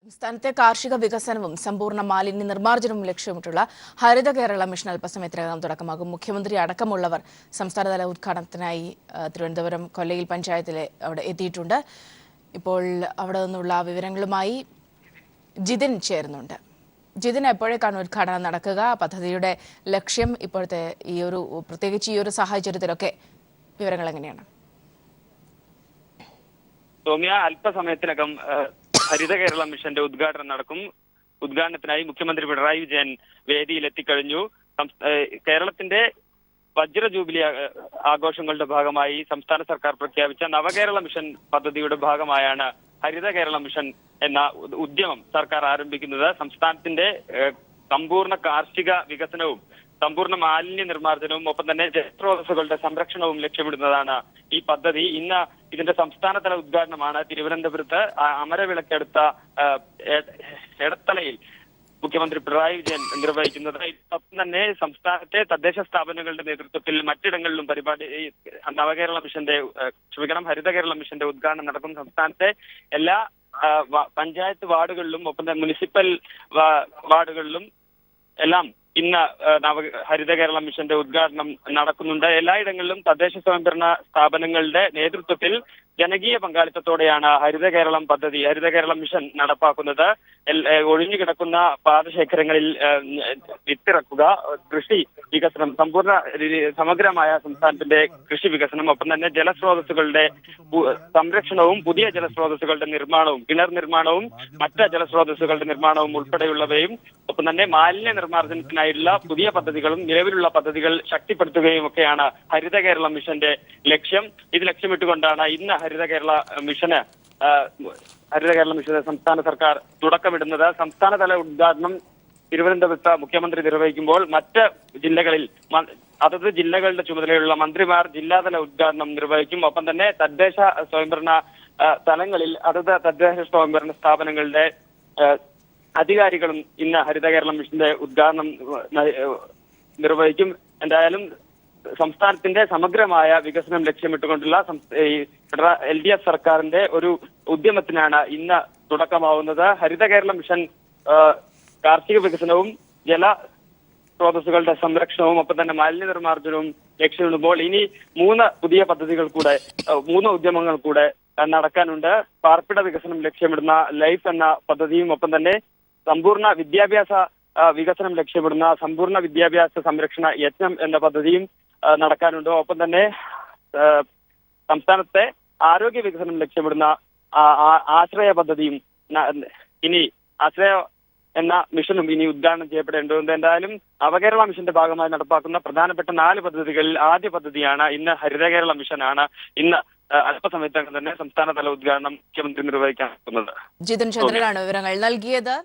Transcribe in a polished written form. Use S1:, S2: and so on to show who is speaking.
S1: സംസ്ഥാനത്തെ കാർഷിക വികസനവും സമ്പൂർണ്ണ മാലിന്യ നിർമ്മാർജ്ജനവും ലക്ഷ്യമിട്ടുള്ള ഹരിത കേരള മിഷൻ അല്പസമയത്തിനകം തുടക്കമാകും. മുഖ്യമന്ത്രി അടക്കമുള്ളവർ സംസ്ഥാനതല ഉദ്ഘാടനത്തിനായി തിരുവനന്തപുരം കൊല്ലയിൽ പഞ്ചായത്തിലെ അവിടെ എത്തിയിട്ടുണ്ട്. ഇപ്പോൾ അവിടെ നിന്നുള്ള വിവരങ്ങളുമായി ജിതിൻ ചേരുന്നുണ്ട്. ജിതിൻ, എപ്പോഴേക്കാണ് ഉദ്ഘാടനം നടക്കുക? പദ്ധതിയുടെ ലക്ഷ്യം ഇപ്പോഴത്തെ പ്രത്യേകിച്ച് ഈ ഒരു സാഹചര്യത്തിലൊക്കെ വിവരങ്ങൾ എങ്ങനെയാണ്?
S2: സൗമ്യ, അല്പസമയത്തിനകം ഹരിത കേരള മിഷന്റെ ഉദ്ഘാടനം നടക്കും. ഉദ്ഘാടനത്തിനായി മുഖ്യമന്ത്രി പിണറായി വിജയൻ വേദിയിൽ എത്തിക്കഴിഞ്ഞു. കേരളത്തിന്റെ വജ്ര ജൂബിലി ആഘോഷങ്ങളുടെ ഭാഗമായി സംസ്ഥാന സർക്കാർ പ്രഖ്യാപിച്ച നവകേരള മിഷൻ പദ്ധതിയുടെ ഭാഗമായാണ് ഹരിത കേരള മിഷൻ എന്ന ഉദ്യമം സർക്കാർ ആരംഭിക്കുന്നത്. സംസ്ഥാനത്തിന്റെ സമ്പൂർണ്ണ കാർഷിക വികസനവും സമ്പൂർണ്ണ മാലിന്യ നിർമ്മാർജ്ജനവും ഒപ്പം തന്നെ ജലസ്രോതസ്സുകളുടെ സംരക്ഷണവും ലക്ഷ്യമിടുന്നതാണ് ഈ പദ്ധതി. ഇന്ന് ഇതിന്റെ സംസ്ഥാനതല ഉദ്ഘാടനമാണ് തിരുവനന്തപുരത്ത് അമരവിളക്കടുത്ത എടത്തലയിൽ മുഖ്യമന്ത്രി പിണറായി വിജയൻ നിർവഹിക്കുന്നത്. ഇതൊപ്പം തന്നെ സംസ്ഥാനത്തെ തദ്ദേശ സ്ഥാപനങ്ങളുടെ നേതൃത്വത്തിൽ മറ്റിടങ്ങളിലും പരിപാടി നവകേരള മിഷന്റെ ഹരിത കേരള മിഷന്റെ ഉദ്ഘാടനം നടക്കും. സംസ്ഥാനത്തെ എല്ലാ പഞ്ചായത്ത് വാർഡുകളിലും ഒപ്പം തന്നെ മുനിസിപ്പൽ വാർഡുകളിലും എല്ലാം ഇന്ന് ഹരിത കേരള മിഷന്റെ ഉദ്ഘാടനം നടക്കുന്നുണ്ട്. എല്ലായിടങ്ങളിലും തദ്ദേശ സ്വയംഭരണ സ്ഥാപനങ്ങളുടെ നേതൃത്വത്തിൽ ജനകീയ പങ്കാളിത്തത്തോടെയാണ് ഹരിത കേരളം പദ്ധതി, ഹരിത കേരളം മിഷൻ നടപ്പാക്കുന്നത്. ഒഴിഞ്ഞുകിടക്കുന്ന പാടശേഖരങ്ങളിൽ വിത്തിറക്കുക, കൃഷി വികസനം, സമഗ്രമായ സംസ്ഥാനത്തിന്റെ കൃഷി വികസനം, ഒപ്പം തന്നെ ജലസ്രോതസ്സുകളുടെ സംരക്ഷണവും പുതിയ ജലസ്രോതസ്സുകളുടെ നിർമ്മാണവും, കിണർ നിർമ്മാണവും മറ്റ് ജലസ്രോതസ്സുകളുടെ നിർമ്മാണവും ഉൾപ്പെടെയുള്ളവയും, ഒപ്പം തന്നെ മാലിന്യ നിർമ്മാർജ്ജനത്തിനായുള്ള പുതിയ പദ്ധതികളും നിലവിലുള്ള പദ്ധതികൾ ശക്തിപ്പെടുത്തുകയും ഒക്കെയാണ് ഹരിത കേരള മിഷന്റെ ലക്ഷ്യം. ഇത് ലക്ഷ്യമിട്ടുകൊണ്ടാണ് ഇന്ന് ഹരിത കേരള മിഷന് സംസ്ഥാന സർക്കാർ തുടക്കമിടുന്നത്. സംസ്ഥാനതല ഉദ്ഘാടനം തിരുവനന്തപുരത്ത് മുഖ്യമന്ത്രി നിർവഹിക്കുമ്പോൾ മറ്റ് ജില്ലകളിൽ അതത് ജില്ലകളുടെ ചുമതലയുള്ള മന്ത്രിമാർ ജില്ലാതല ഉദ്ഘാടനം നിർവഹിക്കും. ഒപ്പം തന്നെ തദ്ദേശ സ്വയംഭരണ തലങ്ങളിൽ അതത് തദ്ദേശ സ്വയംഭരണ സ്ഥാപനങ്ങളുടെ അധികാരികളും ഇന്ന് ഹരിത കേരള മിഷന്റെ ഉദ്ഘാടനം നിർവഹിക്കും. എന്തായാലും സംസ്ഥാനത്തിന്റെ സമഗ്രമായ വികസനം ലക്ഷ്യമിട്ടുകൊണ്ടുള്ള LDF സർക്കാരിന്റെ ഒരു ഉദ്യമത്തിനാണ് ഇന്ന് തുടക്കമാവുന്നത്. ഹരിത കേരള മിഷൻ കാർഷിക വികസനവും ജല സ്രോതസ്സുകളുടെ സംരക്ഷണവും ഒപ്പം തന്നെ മാലിന്യ നിർമ്മാർജ്ജനവും ലക്ഷ്യമിടുമ്പോൾ ഇനി 3 പുതിയ പദ്ധതികൾ കൂടെ 3 ഉദ്യമങ്ങൾ കൂടെ നടക്കാനുണ്ട്. പാർപ്പിട വികസനം ലക്ഷ്യമിടുന്ന ലൈഫ് എന്ന പദ്ധതിയും ഒപ്പം തന്നെ സമ്പൂർണ്ണ വിദ്യാഭ്യാസ വികസനം ലക്ഷ്യമിടുന്ന സമ്പൂർണ്ണ വിദ്യാഭ്യാസ സംരക്ഷണ യജ്ഞം എന്ന പദ്ധതിയും നടക്കാനുണ്ട്. ഒപ്പം തന്നെ സംസ്ഥാനത്തെ ആരോഗ്യ വികസനം ലക്ഷ്യമിടുന്ന ആശ്രയ പദ്ധതിയും ഇനി ആശ്രയ എന്ന മിഷനും ഇനി ഉദ്ഘാടനം ചെയ്യപ്പെടേണ്ടതുണ്ട്. എന്തായാലും നവകേരള മിഷന്റെ ഭാഗമായി നടപ്പാക്കുന്ന പ്രധാനപ്പെട്ട 4 പദ്ധതികളിൽ ആദ്യ പദ്ധതിയാണ് ഇന്ന് ഹരിത കേരള മിഷനാണ്. ഇന്ന് അല്പസമയത്തകം തന്നെ സംസ്ഥാനതല ഉദ്ഘാടനം മുഖ്യമന്ത്രി നിർവഹിക്കാൻ പോകുന്നത്.
S1: ജിതിൻ ചന്ദ്രനാണ് വിവരങ്ങൾ നൽകിയത്.